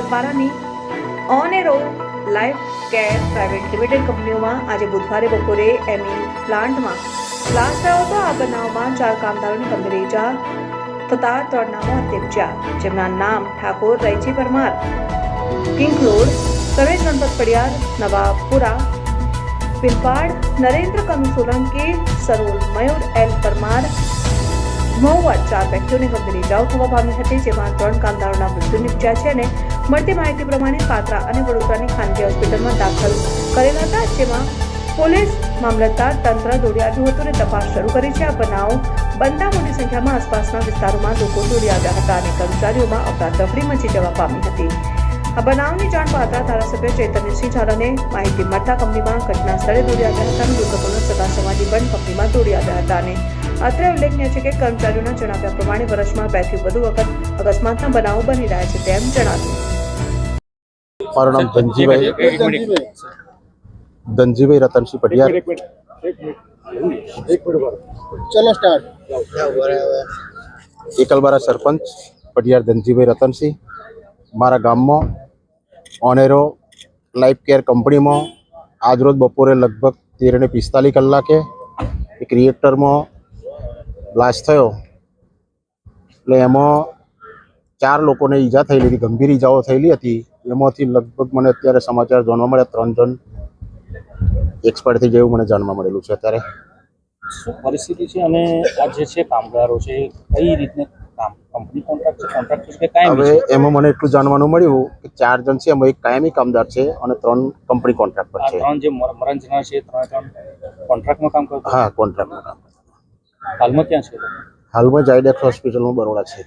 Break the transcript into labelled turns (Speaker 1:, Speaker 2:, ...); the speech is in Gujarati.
Speaker 1: પગપારાની ઓનેરો લાઈફ કેર પ્રાઇવેટ લિમિટેડ કંપનીઓમાં આજે બુધવારે બપોરે એમઈ પ્લાન્ટમાં બ્લાસ્ટ થયો હતો। આ બનાવમાં 4 કામદારોની ગંભીર ઇજા થતા 3ના મોત નિપજ્યા, જેમના નામ ઠાકોર રૈજી પરમાર, કિંગલોડ, રમેશ ગણપત પડિયાર, નવાપુરા, પિલપાડ, નરેન્દ્ર કનુ સોલંકી, સરોલ મયુર એલ પરમાર, મહુવા 4 વ્યક્તિઓને ગંભીર ઇજાઓ થવા પામી હતી, જેમાં 3 કામદારોના મૃત્યુ નિપજ્યા છે અને મળતી માહિતી પ્રમાણે પાત્રા અને વડોદરાની ખાનગી હોસ્પિટલમાં દાખલ કરેલા હતા, જેમાં પોલીસ મામલતદાર તંત્ર દોડી આવ્યું હતું અને તપાસ શરૂ કરી છે। આ બનાવ બનતા મોટી સંખ્યામાં આસપાસના વિસ્તારોમાં લોકો દોડી આવ્યા હતા અને કર્મચારીઓમાં અફરાતફરી મચી જવા પામી હતી। આ બનાવની જાણ પાત્ર ધારાસભ્ય ચૈતન્યસિંહ ઝાલાને માહિતી મળતા કંપનીમાં ઘટના સ્થળે દોડી આવ્યા હતા અને મૃતકોના સગા સંબંધી પણ કંપનીમાં દોડી આવ્યા હતા અને અત્રે ઉલ્લેખનીય છે કે કર્મચારીઓના જણાવ્યા પ્રમાણે વર્ષમાં 2 થી વધુ વખત અકસ્માતના બનાવો બની રહ્યા છે તેમ જણાવ્યું।
Speaker 2: મારું નામ ધનજીભાઈ રતનસિંહ પટિયાર।
Speaker 3: चलो स्टार्ट।
Speaker 2: એકલબારા સરપંચ પટિયાર ધનજીભાઈ રતનસિંહ। મારા ગામમાં ઓનેરો લાઈફ કેર કંપનીમાં આજરોજ બપોરે લગભગ 13:45 કલાકે એક રિએક્ટરમાં બ્લાસ્ટ થયો, એટલે એમાં 4 લોકોને ઈજા થયેલી હતી, ગંભીર ઈજાઓ થયેલી હતી। એમાંથી લગભગ મને અત્યારે સમાચાર જાણવા મળ્યા 3 જણ એક્સપાયર થઈ જેવું મને જાણવા મળેલું છે। અત્યારે
Speaker 4: શું પરિસ્થિતિ છે અને આ જે છે કામદારો છે કઈ રીતે કામ કંપની કોન્ટ્રાક્ટ છે કે કાયમી
Speaker 2: હવે એમાં મને એટલું જાણવાનું મળ્યું કે 4 જણ છે, એમાં એક કાયમી કામદાર છે અને 3 કંપની કોન્ટ્રાક્ટ પર છે।
Speaker 4: 3 જે મરણ જનાર છે 3 કોન્ટ્રાક્ટમાં કામ કરતા?
Speaker 2: હા, કોન્ટ્રાક્ટમાં કામ કરતા।
Speaker 4: હાલમાં ક્યાં છે?
Speaker 2: હાલમાં જાયડેક્સ હોસ્પિટલમાં બરોડા છે।